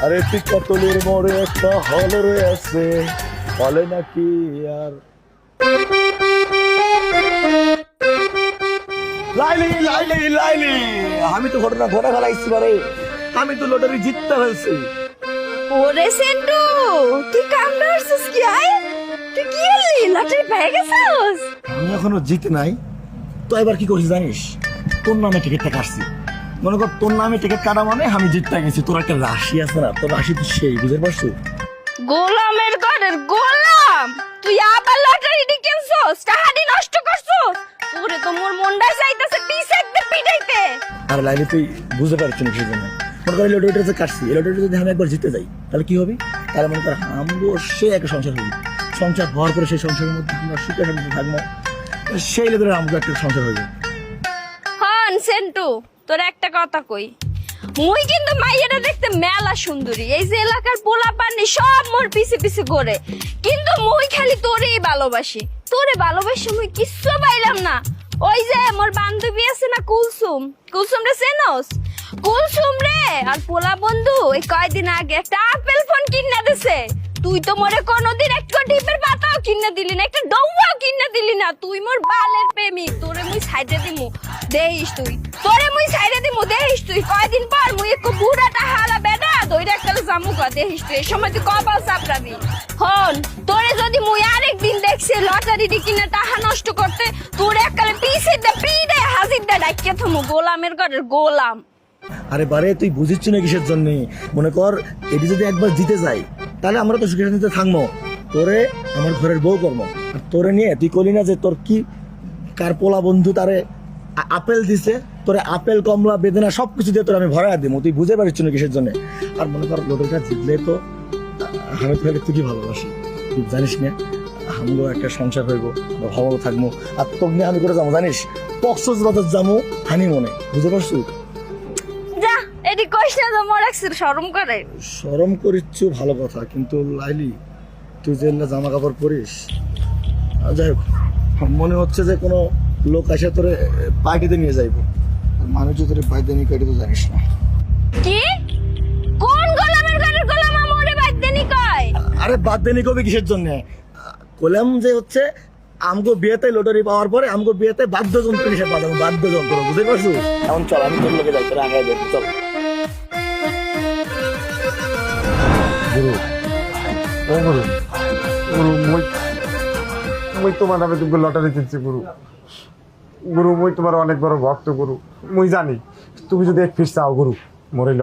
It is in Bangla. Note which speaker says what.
Speaker 1: আরে পিকাতলির মোড়ে একটা হল রয়েছে, হলে নাকি আর লাইলি লাইলি লাইলি, আমি তো ঘটনা ঘটা ফেলাইছি বারে, আমি তো লটারি জিততে ফেলছি।
Speaker 2: ওরে সেন্টু, তুই কাম করছিস কি? তুই কি হলি, লটারি পেয়ে গেছিস?
Speaker 1: আমি এখনো জিতে নাই, তো এবার কি করছিস জানিস? তোর নামে টিকিটটা কাটছি। মনে কর তোর নামে টিকিট কাটা মানে আমি জিততে গেছি। তোর একটা রাশি আছে না, তোর রাশি তো সেই, বুঝতে পারছো?
Speaker 2: গোলামের ঘরের গোলাম, তুই আবার লটারি কিনছস, টাকাটি নষ্ট করছস। তোরে তো মোর মনটা চাইতাছে পিছাইতে পিটাইতে।
Speaker 1: আর লাইলি তুই বুঝতে পারছিস না কিসের জন্য। মনে কর এই লটারিটা যে কাটছি, এই লটারিটা যদি আমি একবার জিতে যাই তাহলে কি হবে? তাহলে মনে কর আমগো সে একটা সংসার হবে, সংসার হওয়ার পরে সেই সংসারের মধ্যে আমরা সুখে শান্তিতে থাকবো, সেই লেভেলের আমগো একটা সংসার হয়ে যাবে।
Speaker 2: হন সেন্টু, তোর একটা কথা কই, মুই কিন্তু মাইয়াটা দেখতে মেলা সুন্দরী। এই যে এলাকার পোলা পানি সব মোর পিছে পিছে ঘোরে, কিন্তু মুই খালি তোরেই ভালোবাসি। তোরে ভালোবাসি মুই কিচ্ছু পাইলাম না। ওই যে মোর বান্ধবী আছে না কুলসুম, কুলসুম রে চেনস? কুলসুম রে আর পোলা বন্ধু এই কয়দিন আগে একটা আপেল ফোন কিনে দিছে। তুই তো মোরে কোনোদিন একটা টিপের পাতাও কিনে দিলি না, একটা ডৌয়াও কিনে দিলি না। তুই মোর বালের প্রেমিক, তোরে মুই সাইডে দিমু, দেইস তুই। তোরে মুই সাইডে দিমু, দেইস তুই। কয়দিন পর মুই একটু বুড়াটা হালা বেডা দইরা একটা জামু কা, দেইস তুই। এই সময় তুই কপাল চাপড়াবি। হন, তোরে যদি মুই আরেকদিন দেখছি লটারি কিনে টাকা নষ্ট করতে, তোরে এককালে পিছে দে পিড়ে হাজির দে ডাকিয়ে থমু, গোলামের ঘরের গোলাম।
Speaker 1: আরে বারে তুই বুঝিস না কিসের জন্য? মনে কর এটি যদি একবার জিতে যাই তাহলে আমরা তো সুখে শান্তিতে থাকবো। তোরে আমার ঘরের বউ করবো। আর তোরে নিয়ে তুই কলি না যে তোর কি কার পোলা বন্ধু তারে আপেল দিছে, তোরে আপেল কমলা বেদনা সবকিছু দিয়ে তোর আমি ভরাই দিব। তুই বুঝে পারিস না কিসের জন্য? আর মনে কর লটারিটা জিতলে তো আমি তোকে তুই কি ভালোবাসি, তুই জানিস না? আমরাও একটা সংসার হইব, ভালো থাকবো। আর তোকে নিয়ে আমি করে যাবো জানিস, কক্সবাজার যাবো হানি মনে, বুঝতে পারছো?
Speaker 2: যা, এটি কইস না তো, মোর একটু শরম করে।
Speaker 1: শরম করিচ্ছু ভালো কথা, কিন্তু লাইলি তুই যে জামা কাপড় পরিস, যাই হোক মনে হচ্ছে যে কোনো লোক আসে তোরে পার্টিতে নিয়ে যাইব। মানুষ যে তোরে পার্টিতে নিয়ে কাটি তো জানিস না।
Speaker 2: কি? কোন গোলামের ঘরের গোলাম আমরে বাদদেনি কয়?
Speaker 1: আরে বাদ দেনি কবি কিসের জন্য? কলাম যে হচ্ছে আমগো বিয়েতে লটারি পাওয়ার পরে আমগো বিয়েতে বাদ্যযন্ত্র হিসেবে বাজাবো, বাদ্যযন্ত্র, বুঝতে পারছো? এখন চল আমি তোর লোকে যাই, তোর আগে দেখি চল।
Speaker 3: গুরু, ও গুরু, গুরু মুই তোমার নামে তুমি লটারি কিনছি গুরু। গুরু মুই তোমার অনেক বড় ভক্ত গুরু। মুই জানি তুমি যদি এক ফিস চাও গুরু, মোরে